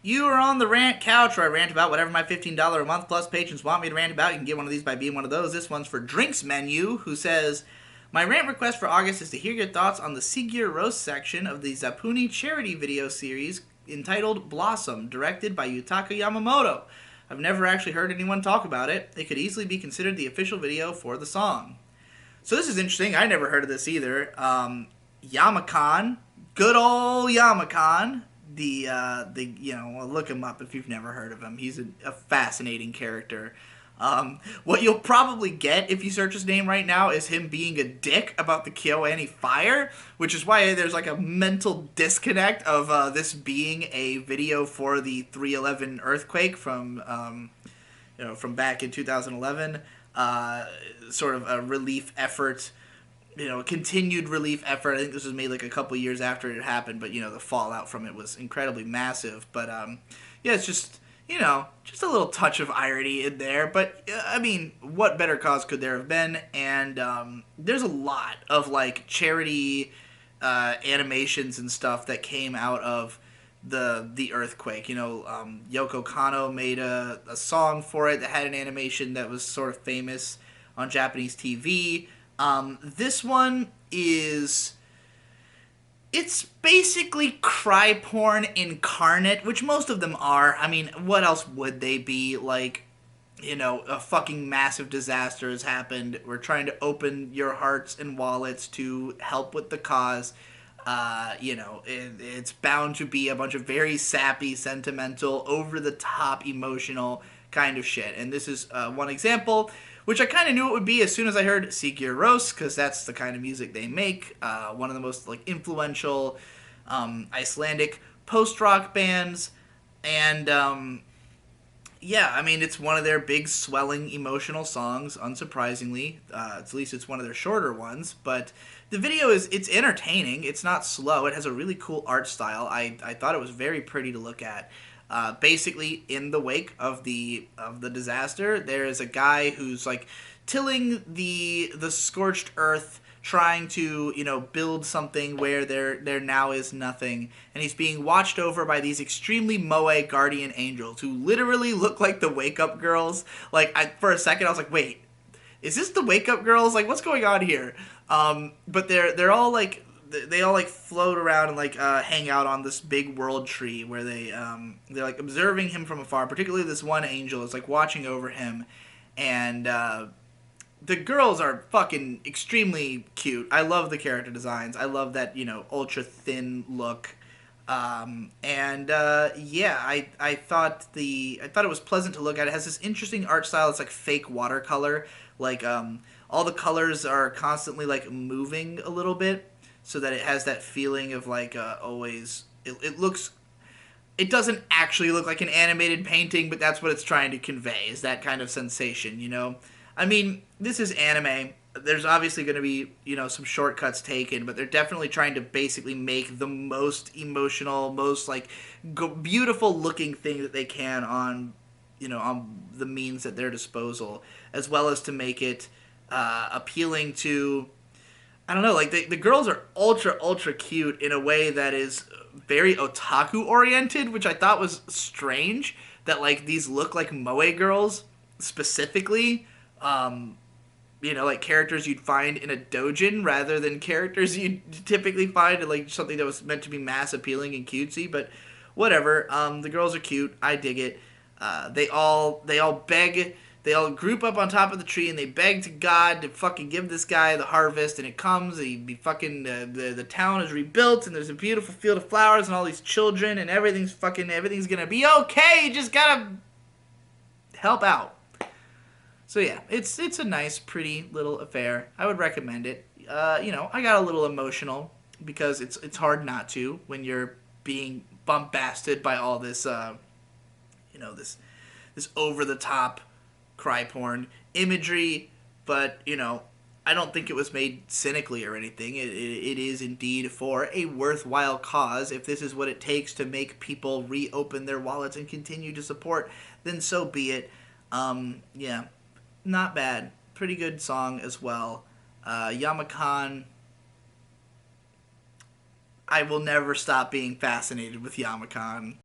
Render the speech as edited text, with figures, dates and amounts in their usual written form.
You are on the rant couch where I rant about whatever my $15 a month plus patrons want me to rant about. You can get one of these by being one of those. This one's for Drinks Menu, who says, my rant request for August is to hear your thoughts on the Sigur Ros section of the Zapuni charity video series entitled Blossom, directed by Yutaka Yamamoto. I've never actually heard anyone talk about it. It could easily be considered the official video for the song. So this is interesting. I never heard of this either. Yamakan, good old Yamakan. Well, look him up if you've never heard of him. He's a fascinating character. What you'll probably get if you search his name right now is him being a dick about the KyoAni fire, which is why there's like a mental disconnect of this being a video for the 3/11 earthquake from back in 2011. Sort of a relief effort, continued relief effort. I think this was made like a couple years after it happened, but the fallout from it was incredibly massive. But it's just just a little touch of irony in there. But I mean, what better cause could there have been? And there's a lot of like charity animations and stuff that came out of the earthquake. Yoko Kanno made a song for it that had an animation that was sort of famous on Japanese TV. This one it's basically cry porn incarnate, which most of them are. I mean, what else would they be? Like, a fucking massive disaster has happened. We're trying to open your hearts and wallets to help with the cause. It's bound to be a bunch of very sappy, sentimental, over-the-top, emotional kind of shit. And this is one example, which I kind of knew it would be as soon as I heard Sigur Ros, because that's the kind of music they make. One of the most influential Icelandic post-rock bands. And it's one of their big, swelling, emotional songs, unsurprisingly. At least it's one of their shorter ones. But the video it's entertaining. It's not slow. It has a really cool art style. I thought it was very pretty to look at. Basically, in the wake of the disaster, there is a guy who's tilling the scorched earth, trying to build something where there now is nothing, and he's being watched over by these extremely moe guardian angels who literally look like the Wake Up Girls. For a second I was like, wait, is this the Wake Up Girls? What's going on here? But they're all they all float around and hang out on this big world tree where they're observing him from afar. Particularly this one angel is watching over him, and the girls are fucking extremely cute. I love the character designs. I love that ultra thin look. I thought it was pleasant to look at. It has this interesting art style. It's fake watercolor. All the colors are constantly moving a little bit, so that it has that feeling of always. It doesn't actually look like an animated painting, but that's what it's trying to convey, is that kind of sensation, I mean, this is anime. There's obviously going to be, some shortcuts taken, but they're definitely trying to basically make the most emotional, most beautiful looking thing that they can on the means at their disposal, as well as to make it appealing to, I don't know, the girls are ultra cute in a way that is very otaku oriented, which I thought was strange, that these look like moe girls specifically, characters you'd find in a doujin rather than characters you'd typically find in something that was meant to be mass appealing and cutesy. But whatever, the girls are cute. I dig it. They all beg. They all group up on top of the tree and they beg to God to fucking give this guy the harvest, and it comes. The town is rebuilt, and there's a beautiful field of flowers and all these children, and everything's gonna be okay. You just gotta help out. So yeah, it's a nice, pretty little affair. I would recommend it. I got a little emotional because it's hard not to when you're being bombasted by all this, this over the top cry porn imagery. But I don't think it was made cynically or anything. It is indeed for a worthwhile cause. If this is what it takes to make people reopen their wallets and continue to support, then so be it. Not bad. Pretty good song as well. Yamakan. I will never stop being fascinated with Yamakan.